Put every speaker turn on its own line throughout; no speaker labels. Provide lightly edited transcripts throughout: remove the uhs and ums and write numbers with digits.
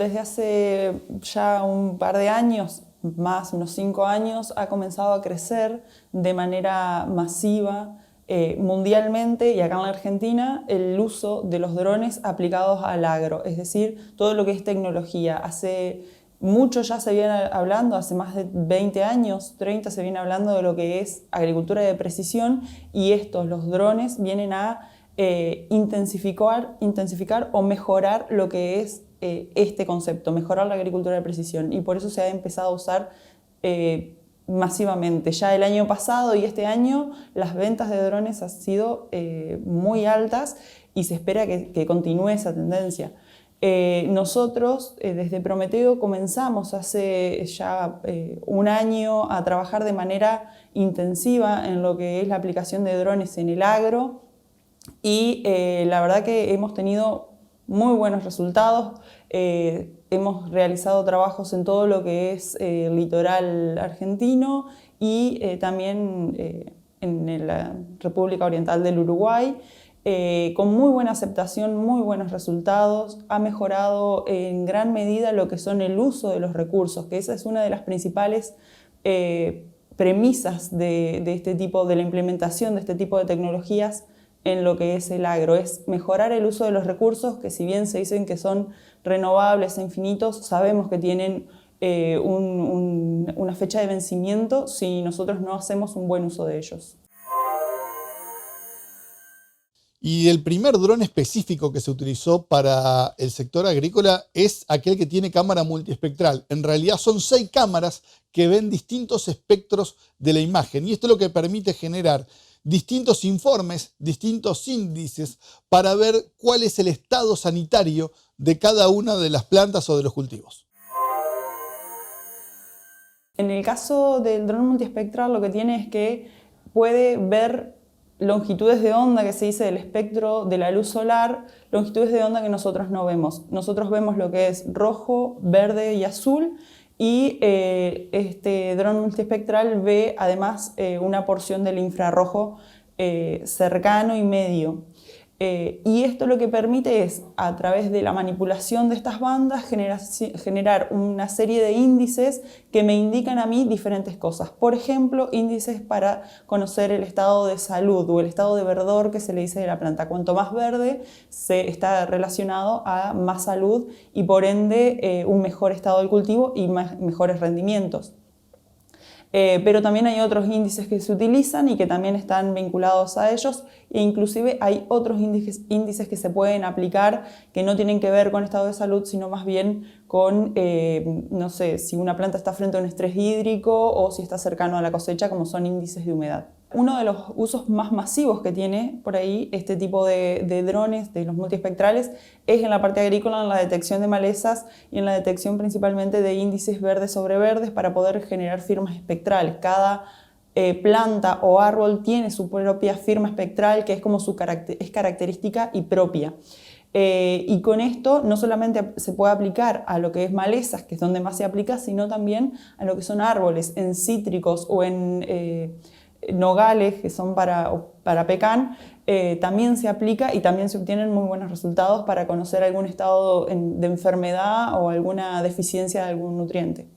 desde hace ya un par de años, más unos 5 años, ha comenzado a crecer de manera masiva mundialmente y acá en la Argentina el uso de los drones aplicados al agro, es decir, todo lo que es tecnología. Hace mucho ya se viene hablando, hace más de 20 años, 30, se viene hablando de lo que es agricultura de precisión y los drones, vienen a intensificar o mejorar lo que es este concepto, mejorar la agricultura de precisión, y por eso se ha empezado a usar masivamente. Ya el año pasado y este año las ventas de drones han sido muy altas y se espera que continúe esa tendencia. Nosotros desde Prometeo comenzamos hace ya un año a trabajar de manera intensiva en lo que es la aplicación de drones en el agro y la verdad que hemos tenido muy buenos resultados. Hemos realizado trabajos en todo lo que es el litoral argentino y también en la República Oriental del Uruguay, con muy buena aceptación, muy buenos resultados. Ha mejorado en gran medida lo que son el uso de los recursos, que esa es una de las principales premisas de este tipo, de la implementación de este tipo de tecnologías en lo que es el agro, es mejorar el uso de los recursos que, si bien se dicen que son renovables e infinitos, sabemos que tienen una fecha de vencimiento si nosotros no hacemos un buen uso de ellos.
Y el primer dron específico que se utilizó para el sector agrícola es aquel que tiene cámara multiespectral. En realidad son 6 cámaras que ven distintos espectros de la imagen, y esto es lo que permite generar distintos informes, distintos índices para ver cuál es el estado sanitario de cada una de las plantas o de los cultivos.
En el caso del dron multiespectral, lo que tiene es que puede ver longitudes de onda, que se dice del espectro de la luz solar, longitudes de onda que nosotros no vemos. Nosotros vemos lo que es rojo, verde y azul, y este dron multiespectral ve además una porción del infrarrojo cercano y medio. Y esto lo que permite es, a través de la manipulación de estas bandas, generar una serie de índices que me indican a mí diferentes cosas. Por ejemplo, índices para conocer el estado de salud o el estado de verdor que se le dice de la planta. Cuanto más verde, se está relacionado a más salud y por ende un mejor estado del cultivo y mejores rendimientos. Pero también hay otros índices que se utilizan y que también están vinculados a ellos, e inclusive hay otros índices que se pueden aplicar que no tienen que ver con estado de salud, sino más bien con, no sé, si una planta está frente a un estrés hídrico o si está cercano a la cosecha, como son índices de humedad. Uno de los usos más masivos que tiene por ahí este tipo de drones, de los multiespectrales, es en la parte agrícola, en la detección de malezas y en la detección principalmente de índices verdes sobre verdes para poder generar firmas espectrales. Cada planta o árbol tiene su propia firma espectral, que es como es característica y propia. Y con esto no solamente se puede aplicar a lo que es malezas, que es donde más se aplica, sino también a lo que son árboles, en cítricos o en nogales, que son para pecan, también se aplica y también se obtienen muy buenos resultados para conocer algún estado de enfermedad o alguna deficiencia de algún nutriente.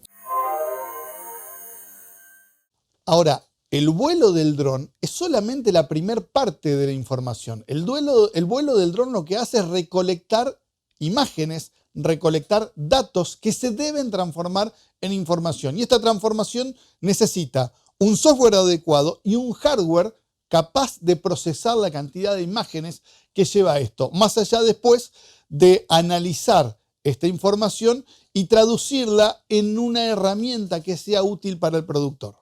Ahora, el vuelo del dron es solamente la primera parte de la información. El vuelo del dron lo que hace es recolectar imágenes, recolectar datos que se deben transformar en información. Y esta transformación necesita un software adecuado y un hardware capaz de procesar la cantidad de imágenes que lleva esto, más allá después de analizar esta información y traducirla en una herramienta que sea útil para el productor.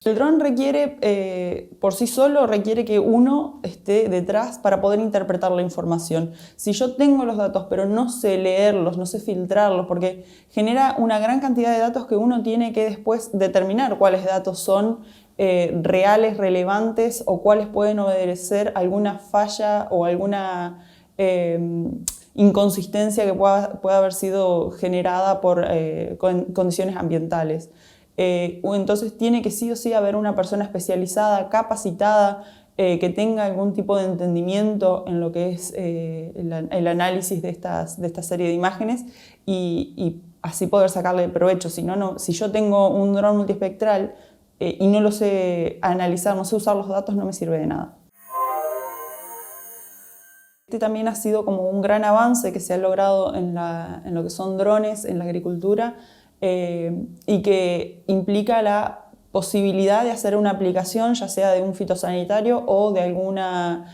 El dron requiere, por sí solo, requiere que uno esté detrás para poder interpretar la información. Si yo tengo los datos pero no sé leerlos, no sé filtrarlos, porque genera una gran cantidad de datos que uno tiene que después determinar cuáles datos son reales, relevantes, o cuáles pueden obedecer alguna falla o alguna inconsistencia que pueda haber sido generada por condiciones ambientales. Entonces tiene que sí o sí haber una persona especializada, capacitada, que tenga algún tipo de entendimiento en lo que es el análisis de esta serie de imágenes y así poder sacarle provecho. Si yo tengo un dron multiespectral y no lo sé analizar, no sé usar los datos, no me sirve de nada. Este también ha sido como un gran avance que se ha logrado en lo que son drones, en la agricultura, y que implica la posibilidad de hacer una aplicación, ya sea de un fitosanitario o de alguna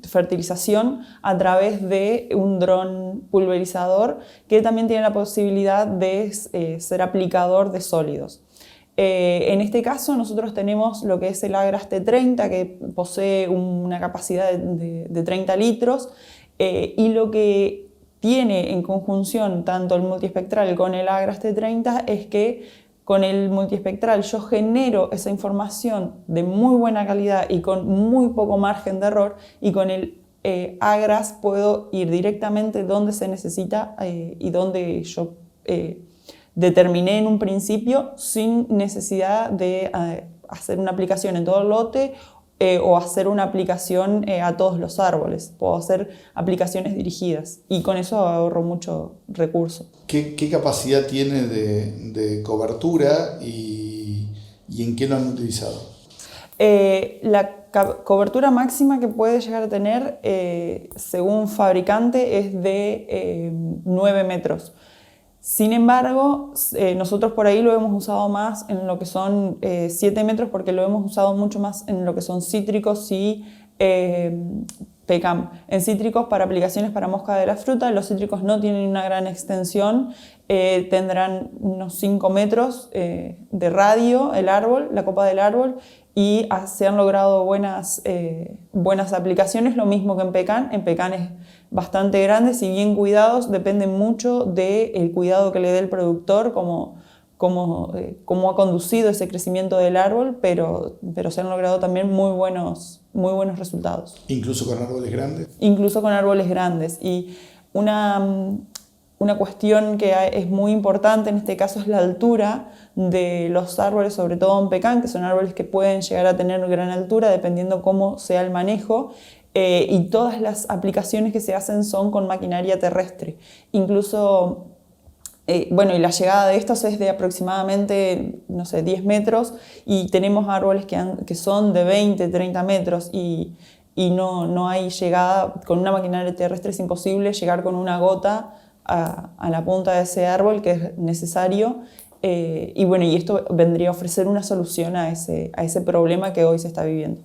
fertilización a través de un dron pulverizador que también tiene la posibilidad de ser aplicador de sólidos. En este caso nosotros tenemos lo que es el Agras T30, que posee una capacidad de 30 litros y lo que tiene en conjunción tanto el multiespectral con el Agras T30 es que con el multiespectral yo genero esa información de muy buena calidad y con muy poco margen de error, y con el Agras puedo ir directamente donde se necesita y donde yo determiné en un principio, sin necesidad de hacer una aplicación en todo el lote o hacer una aplicación a todos los árboles. Puedo hacer aplicaciones dirigidas y con eso ahorro mucho recurso.
¿Qué capacidad tiene de cobertura y en qué lo han utilizado?
La cobertura máxima que puede llegar a tener, según fabricante, es de 9 metros. Sin embargo, nosotros por ahí lo hemos usado más en lo que son 7 metros, porque lo hemos usado mucho más en lo que son cítricos y PECAM. En cítricos para aplicaciones para mosca de la fruta, los cítricos no tienen una gran extensión, tendrán unos 5 metros de radio el árbol, la copa del árbol, y se han logrado buenas aplicaciones, lo mismo que en pecan. En pecan es bastante grande, si bien cuidados, depende mucho del cuidado que le dé el productor, cómo ha conducido ese crecimiento del árbol, pero se han logrado también muy buenos resultados.
¿Incluso con árboles grandes?
Incluso con árboles grandes. Y una cuestión que es muy importante en este caso es la altura de los árboles, sobre todo en pecan, que son árboles que pueden llegar a tener gran altura dependiendo cómo sea el manejo, y todas las aplicaciones que se hacen son con maquinaria terrestre. Incluso, y la llegada de estos es de aproximadamente, 10 metros, y tenemos árboles que son de 20, 30 metros, y no hay llegada. Con una maquinaria terrestre es imposible llegar con una gota a la punta de ese árbol, que es necesario, y esto vendría a ofrecer una solución a ese problema que hoy se está viviendo.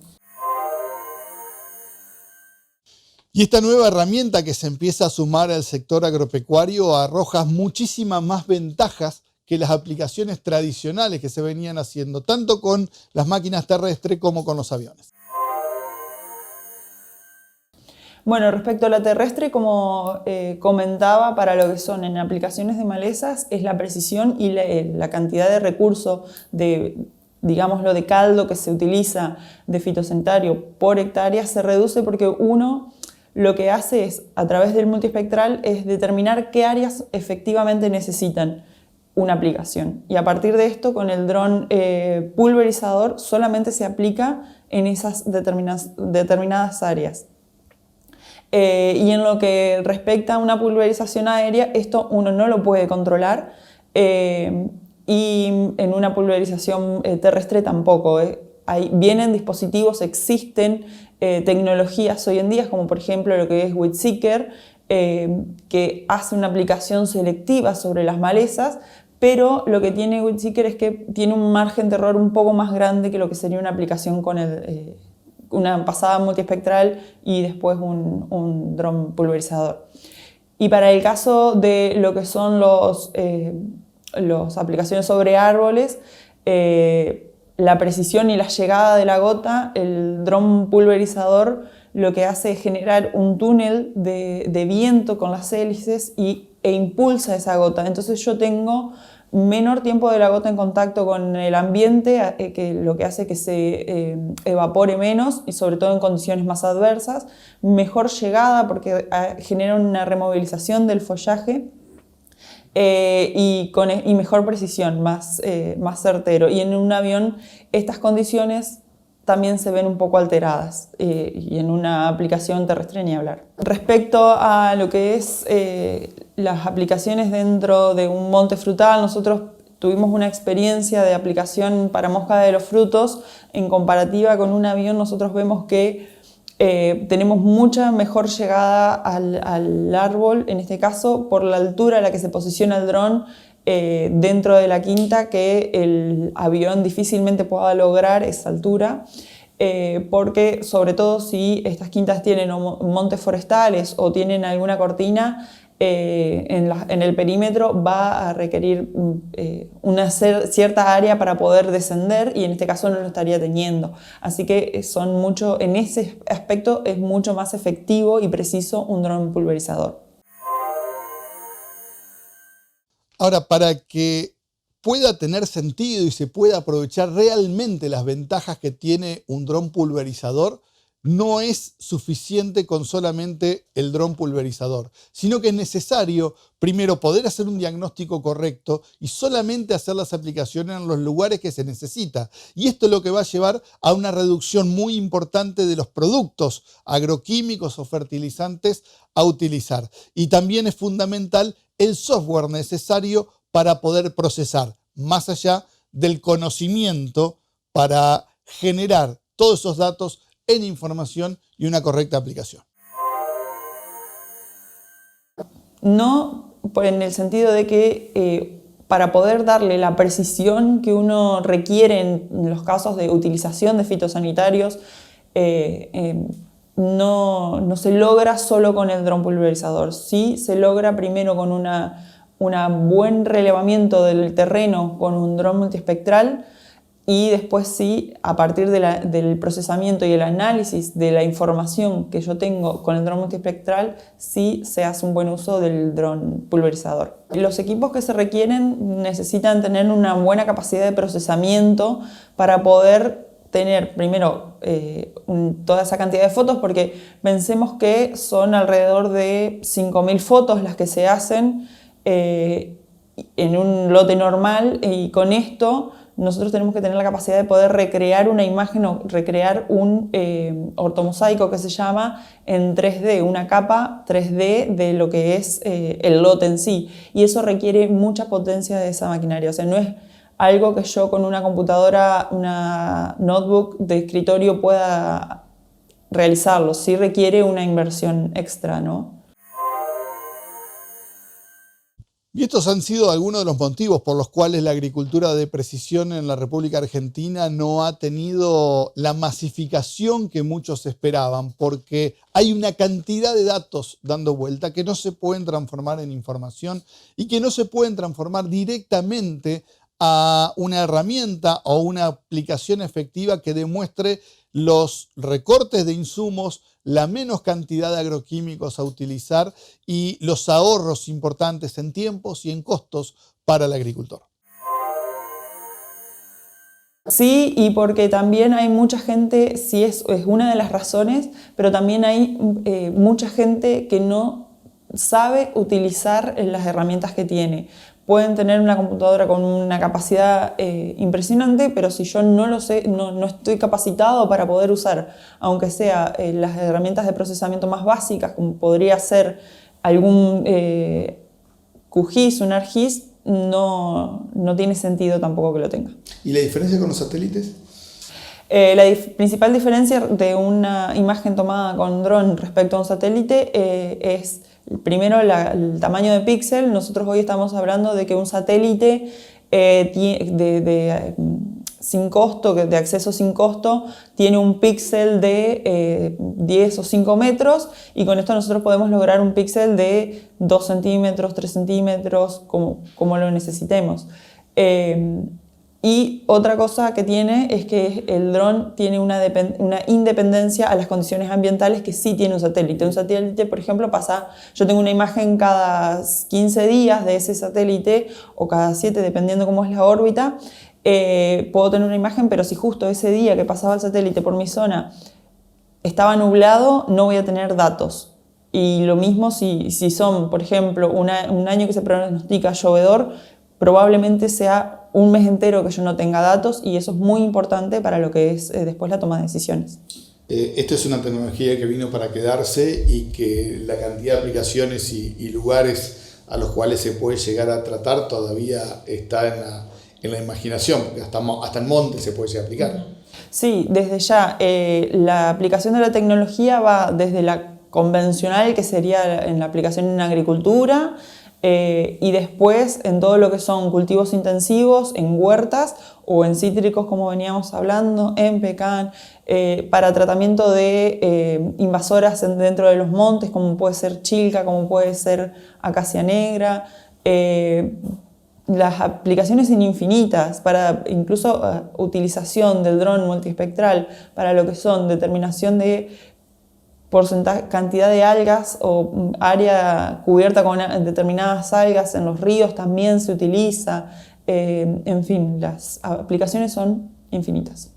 Y esta nueva herramienta que se empieza a sumar al sector agropecuario arroja muchísimas más ventajas que las aplicaciones tradicionales que se venían haciendo, tanto con las máquinas terrestres como con los aviones.
Bueno, respecto a la terrestre, como comentaba, para lo que son en aplicaciones de malezas, es la precisión y la cantidad de recurso digámoslo, de caldo que se utiliza de fitosanitario por hectárea se reduce, porque uno lo que hace es, a través del multiespectral, es determinar qué áreas efectivamente necesitan una aplicación. Y a partir de esto, con el dron pulverizador, solamente se aplica en esas determinadas áreas. Y en lo que respecta a una pulverización aérea, esto uno no lo puede controlar, y en una pulverización terrestre tampoco. Vienen dispositivos, existen tecnologías hoy en día, como por ejemplo lo que es WeedSeeker, que hace una aplicación selectiva sobre las malezas, pero lo que tiene WeedSeeker es que tiene un margen de error un poco más grande que lo que sería una aplicación con una pasada multiespectral y después un dron pulverizador. Y para el caso de lo que son las aplicaciones sobre árboles, la precisión y la llegada de la gota, el dron pulverizador lo que hace es generar un túnel de viento con las hélices e impulsa esa gota. Entonces yo tengo menor tiempo de la gota en contacto con el ambiente, que lo que hace que se evapore menos, y sobre todo en condiciones más adversas, mejor llegada porque genera una removilización del follaje, y mejor precisión, más certero. Y en un avión estas condiciones también se ven un poco alteradas y en una aplicación terrestre ni hablar. Respecto a lo que es las aplicaciones dentro de un monte frutal, nosotros tuvimos una experiencia de aplicación para mosca de los frutos. En comparativa con un avión, nosotros vemos que tenemos mucha mejor llegada al árbol, en este caso por la altura a la que se posiciona el dron dentro de la quinta, que el avión difícilmente pueda lograr esa altura, porque sobre todo si estas quintas tienen montes forestales o tienen alguna cortina, en el perímetro va a requerir una cierta área para poder descender, y en este caso no lo estaría teniendo. Así que en ese aspecto es mucho más efectivo y preciso un dron pulverizador.
Ahora, para que pueda tener sentido y se pueda aprovechar realmente las ventajas que tiene un dron pulverizador, no es suficiente con solamente el dron pulverizador, sino que es necesario primero poder hacer un diagnóstico correcto y solamente hacer las aplicaciones en los lugares que se necesita. Y esto es lo que va a llevar a una reducción muy importante de los productos agroquímicos o fertilizantes a utilizar. Y también es fundamental el software necesario para poder procesar, más allá del conocimiento para generar todos esos datos en información y una correcta aplicación.
No en el sentido de que para poder darle la precisión que uno requiere en los casos de utilización de fitosanitarios, no se logra solo con el dron pulverizador. Sí se logra primero con un buen relevamiento del terreno con un dron multiespectral, y después sí, a partir del procesamiento y el análisis de la información que yo tengo con el dron multiespectral, sí se hace un buen uso del dron pulverizador. Los equipos que se requieren necesitan tener una buena capacidad de procesamiento para poder tener primero toda esa cantidad de fotos, porque pensemos que son alrededor de 5.000 fotos las que se hacen en un lote normal, y con esto nosotros tenemos que tener la capacidad de poder recrear una imagen o recrear un ortomosaico que se llama en 3D, una capa 3D de lo que es el lote en sí, y eso requiere mucha potencia de esa maquinaria. O sea, no es algo que yo con una computadora, una notebook de escritorio pueda realizarlo, sí requiere una inversión extra, ¿no?
Y estos han sido algunos de los motivos por los cuales la agricultura de precisión en la República Argentina no ha tenido la masificación que muchos esperaban, porque hay una cantidad de datos dando vuelta que no se pueden transformar en información y que no se pueden transformar directamente a una herramienta o una aplicación efectiva que demuestre los recortes de insumos, la menos cantidad de agroquímicos a utilizar y los ahorros importantes en tiempos y en costos para el agricultor.
Sí, y porque también hay mucha gente, sí es una de las razones, pero también hay mucha gente que no sabe utilizar las herramientas que tiene. Pueden tener una computadora con una capacidad impresionante, pero si yo no lo sé, no estoy capacitado para poder usar, aunque sea las herramientas de procesamiento más básicas, como podría ser algún QGIS, un ArcGIS, no tiene sentido tampoco que lo tenga.
¿Y la diferencia con los satélites?
La principal diferencia de una imagen tomada con dron respecto a un satélite es primero el tamaño de píxel. Nosotros hoy estamos hablando de que un satélite sin costo, de acceso sin costo, tiene un píxel de 10 o 5 metros, y con esto nosotros podemos lograr un píxel de 2 centímetros, 3 centímetros, como lo necesitemos. Y otra cosa que tiene es que el dron tiene una independencia a las condiciones ambientales que sí tiene un satélite. Un satélite, por ejemplo, yo tengo una imagen cada 15 días de ese satélite, o cada 7, dependiendo cómo es la órbita. Puedo tener una imagen, pero si justo ese día que pasaba el satélite por mi zona estaba nublado, no voy a tener datos. Y lo mismo si son, por ejemplo, un año que se pronostica llovedor, probablemente sea un mes entero que yo no tenga datos, y eso es muy importante para lo que es después la toma de decisiones.
Esto es una tecnología que vino para quedarse y que la cantidad de aplicaciones y lugares a los cuales se puede llegar a tratar todavía está en la imaginación, porque hasta en monte se puede llegar a aplicar.
Sí, desde ya. La aplicación de la tecnología va desde la convencional, que sería en la aplicación en agricultura, y después en todo lo que son cultivos intensivos, en huertas o en cítricos, como veníamos hablando, en pecan, para tratamiento de invasoras dentro de los montes, como puede ser chilca, como puede ser acacia negra. Las aplicaciones son infinitas, para incluso utilización del dron multiespectral para lo que son determinación de cantidad de algas o área cubierta con determinadas algas en los ríos también se utiliza. En fin, las aplicaciones son infinitas.